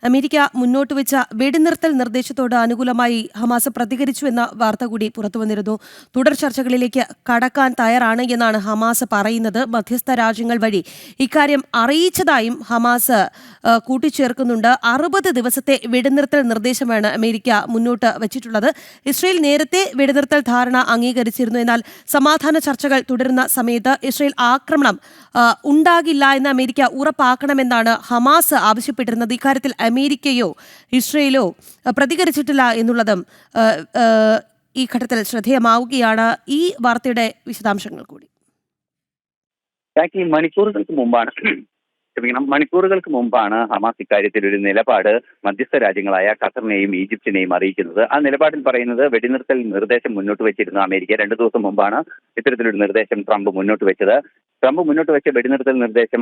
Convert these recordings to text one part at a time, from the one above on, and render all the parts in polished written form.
America മുന്നോട്ട് വെച്ച വെടിനിർത്തൽ നിർദ്ദേശത്തോട് അനുകൂലമായി ഹമാസ് പ്രതികരിച്ചു എന്ന വാർത്ത കൂടി പുറത്തുവന്നിരുന്നു. തുടർ ചർച്ചകളിലേക്ക് കടക്കാൻ തയ്യാറാണ് എന്നാണ് ഹമാസ് പറയുന്നത്. മധ്യസ്ഥ രാജ്യങ്ങൾ വഴി ഇക്കാര്യം അറിയിച്ചതായും ഹമാസ് കൂട്ടിച്ചേർക്കുന്നുണ്ട്. 60 ദിവസത്തെ വെടിനിർത്തൽ നിർദ്ദേശമാണ് അമേരിക്ക മുന്നോട്ട് വച്ചിട്ടുള്ളത്. ഇസ്രയേൽ നേരത്തെ വെടിനിർത്തൽ ധാരണ അംഗീകരിച്ചിരുന്നു. എന്നാൽ സമാധാന ചർച്ചകൾ തുടരുന്ന സമയത്ത് ഇസ്രയേൽ ആക്രമണം ഉണ്ടാകില്ല എന്ന് അമേരിക്ക ഉറപ്പാക്കണമെന്നാണ് ഹമാസ് ആവശ്യപ്പെട്ടിരുന്നത്. ഇക്കാര്യത്തിൽ അമേരിക്കയോ ഇസ്രയേലോ പ്രതികരിച്ചിട്ടില്ല എന്നുള്ളതും ഈ ഘട്ടത്തിൽ ശ്രദ്ധേയമാവുകയാണ്. ഈ വാർത്തയുടെ വിശദാംശങ്ങൾ കൂടി മണിക്കൂറുകൾക്ക് മുമ്പാണ് ഹമാസ് ഇക്കാര്യത്തിൽ ഒരു നിലപാട് മധ്യസ്ഥ രാജ്യങ്ങളായ ഖത്തറിനെയും ഈജിപ്തിനെയും അറിയിക്കുന്നത്. ആ നിലപാടിൽ പറയുന്നത് വെടിനിർത്തൽ നിർദ്ദേശം മുന്നോട്ട് വെച്ചിരുന്ന അമേരിക്ക 2 ദിവസം മുമ്പാണ് ഇത്തരത്തിലൊരു നിർദ്ദേശം ട്രംപ് മുന്നോട്ട് വെച്ചത്. ട്രംപ് മുന്നോട്ട് വെച്ച വെടിനിർത്തൽ നിർദ്ദേശം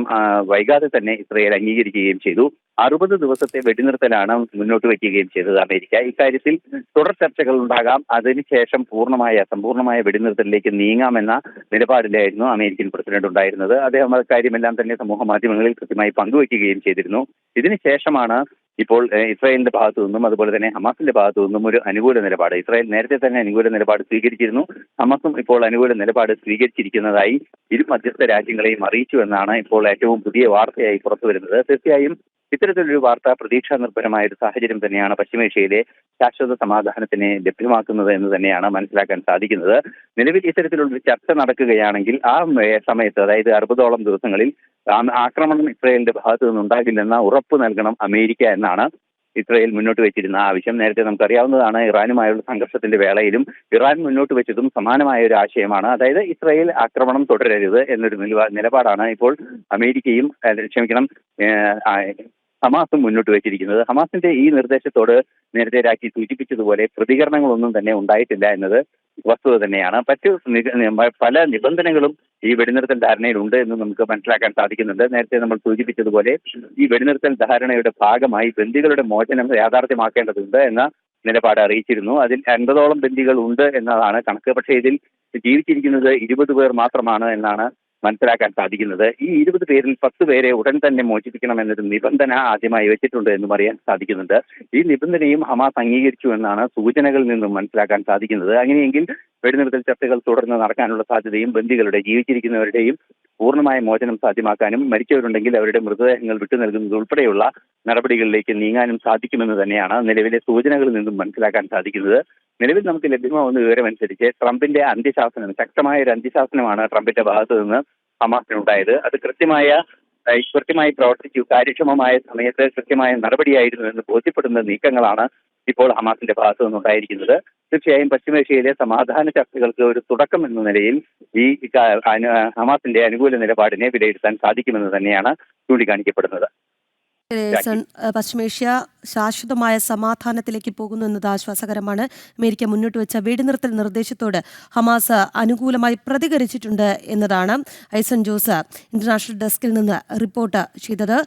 വൈകാതെ തന്നെ ഇസ്രയേൽ അംഗീകരിക്കുകയും ചെയ്തു. 60 ദിവസത്തെ വെടിനിർത്തലാണ് മുന്നോട്ട് വയ്ക്കുകയും ചെയ്തത് അമേരിക്ക. ഇക്കാര്യത്തിൽ തുടർ ചർച്ചകൾ ഉണ്ടാകാം, അതിനുശേഷം സമ്പൂർണ്ണമായ വെടിനിർത്തലിലേക്ക് നീങ്ങാമെന്ന നിലപാടിലായിരുന്നു അമേരിക്കൻ പ്രസിഡന്റ് ഉണ്ടായിരുന്നത്. അദ്ദേഹം കാര്യമെല്ലാം തന്നെ സമൂഹ മാധ്യമങ്ങളിൽ കൃത്യമായി പങ്കുവയ്ക്കുകയും ചെയ്തിരുന്നു. ഇതിനുശേഷമാണ് ഇപ്പോൾ ഇസ്രായേലിന്റെ ഭാഗത്തു നിന്നും അതുപോലെ തന്നെ ഹമാസിന്റെ ഭാഗത്തു നിന്നും ഒരു അനുകൂല നിലപാട്. ഇസ്രായേൽ നേരത്തെ തന്നെ അനുകൂല നിലപാട് സ്വീകരിച്ചിരുന്നു. ഹമാസും ഇപ്പോൾ അനുകൂല നിലപാട് സ്വീകരിച്ചിരിക്കുന്നതായി ഇരു മധ്യസ്ഥ രാജ്യങ്ങളെയും അറിയിച്ചു എന്നാണ് ഇപ്പോൾ ഏറ്റവും പുതിയ വാർത്തയായി പുറത്തുവരുന്നത്. തീർച്ചയായും ഇത്തരത്തിലൊരു വാർത്ത പ്രതീക്ഷാ നിർഭരമായ ഒരു സാഹചര്യം തന്നെയാണ് പശ്ചിമേഷ്യയിലെ ശാശ്വത സമാധാനത്തിനെ ലഭ്യമാക്കുന്നത് എന്ന് തന്നെയാണ് മനസ്സിലാക്കാൻ സാധിക്കുന്നത്. നിലവിൽ ഇത്തരത്തിലുള്ളൊരു ചർച്ച നടക്കുകയാണെങ്കിൽ ആ സമയത്ത്, അതായത് 60ഓളം ദിവസങ്ങളിൽ ആക്രമണം ഇസ്രായേലിന്റെ ഭാഗത്തു നിന്നുണ്ടാകില്ലെന്ന ഉറപ്പ് നൽകണം അമേരിക്ക എന്നാണ് ഇസ്രായേൽ മുന്നോട്ട് വെച്ചിരുന്ന ആവശ്യം. നേരത്തെ നമുക്കറിയാവുന്നതാണ്, ഇറാനുമായുള്ള സംഘർഷത്തിന്റെ വേളയിലും ഇറാൻ മുന്നോട്ട് വെച്ചതും സമാനമായ ഒരു ആശയമാണ്. അതായത് ഇസ്രായേൽ ആക്രമണം തുടരരുത് എന്നൊരു നിലപാടാണ് ഇപ്പോൾ അമേരിക്കയും ഹമാസും മുന്നോട്ട് വെച്ചിരിക്കുന്നത്. ഹമാസിന്റെ ഈ നിർദ്ദേശത്തോട് നേരത്തെ രാഖി സൂചിപ്പിച്ചതുപോലെ പ്രതികരണങ്ങളൊന്നും തന്നെ ഉണ്ടായിട്ടില്ല എന്നത് വസ്തുത തന്നെയാണ്. പല നിബന്ധനകളും ഈ വെടിനിർത്തൽ ധാരണയിൽ ഉണ്ട് എന്ന് നമുക്ക് മനസ്സിലാക്കാൻ സാധിക്കുന്നുണ്ട്. നേരത്തെ നമ്മൾ സൂചിപ്പിച്ചതുപോലെ ഈ വെടിനിർത്തൽ ധാരണയുടെ ഭാഗമായി ബന്ദികളുടെ മോചനം യാഥാർത്ഥ്യമാക്കേണ്ടതുണ്ട് എന്ന നിലപാട് അറിയിച്ചിരുന്നു. അതിൽ 50ഓളം ബന്ദികൾ ഉണ്ട് എന്നതാണ് കണക്ക്. പക്ഷേ ഇതിൽ ജീവിച്ചിരിക്കുന്നത് 20 പേർ മാത്രമാണ് എന്നാണ് മനസ്സിലാക്കാൻ സാധിക്കുന്നത്. ഈ 20 പേരിൽ 10 പേരെ ഉടൻ തന്നെ മോചിപ്പിക്കണമെന്നൊരു നിബന്ധന ആദ്യമായി വെച്ചിട്ടുണ്ട് എന്നും അറിയാൻ സാധിക്കുന്നുണ്ട്. ഈ നിബന്ധനയും ഹമാസ് അംഗീകരിച്ചു എന്നാണ് സൂചനകളിൽ നിന്നും മനസ്സിലാക്കാൻ സാധിക്കുന്നത്. അങ്ങനെയെങ്കിൽ വെടിനിർത്തൽ ചർച്ചകൾ തുടർന്ന് നടക്കാനുള്ള സാധ്യതയും ജീവിച്ചിരിക്കുന്നവരുടെയും പൂർണ്ണമായ മോചനം സാധ്യമാക്കാനും മരിച്ചവരുണ്ടെങ്കിൽ അവരുടെ മൃതദേഹങ്ങൾ വിട്ടു നൽകുന്നത് ഉൾപ്പെടെയുള്ള നടപടികളിലേക്ക് നീങ്ങാനും സാധിക്കുമെന്ന് തന്നെയാണ് നിലവിലെ സൂചനകളിൽ നിന്നും മനസ്സിലാക്കാൻ സാധിക്കുന്നത്. നിലവിൽ നമുക്ക് ലഭ്യമാവുന്ന വിവരമനുസരിച്ച് ട്രംപിന്റെ ശക്തമായ ഒരു അന്ത്യശാസനമാണ് ട്രംപിന്റെ ഭാഗത്തു നിന്ന് ഹമാസിനുണ്ടായത്. അത് കൃത്യമായി പ്രവർത്തിച്ചു, കാര്യക്ഷമമായ സമയത്ത് കൃത്യമായ നടപടിയായിരുന്നു എന്ന് ബോധ്യപ്പെടുന്ന നീക്കങ്ങളാണ് ഇപ്പോൾ ഹമാസിന്റെ ഭാഗത്തു നിന്നുണ്ടായിരിക്കുന്നത്. തീർച്ചയായും പശ്ചിമേഷ്യയിലെ സമാധാന ചർച്ചകൾക്ക് ഒരു തുടക്കം എന്ന നിലയിൽ ഈ ഹമാസിന്റെ അനുകൂല നിലപാടിനെ വിലയിരുത്താൻ സാധിക്കുമെന്ന് തന്നെയാണ് ചൂണ്ടിക്കാണിക്കപ്പെടുന്നത്. പശ്ചിമേഷ്യ ശാശ്വതമായ സമാധാനത്തിലേക്ക് പോകുന്നു എന്നത് ആശ്വാസകരമാണ്. അമേരിക്ക മുന്നോട്ട് വെച്ച വെടിനിർത്തൽ നിർദ്ദേശത്തോട് ഹമാസ് അനുകൂലമായി പ്രതികരിച്ചിട്ടുണ്ട് എന്നതാണ് ഐസൻ ജോസ് ഇന്റർനാഷണൽ ഡെസ്കിൽ നിന്ന് റിപ്പോർട്ട് ചെയ്തത്.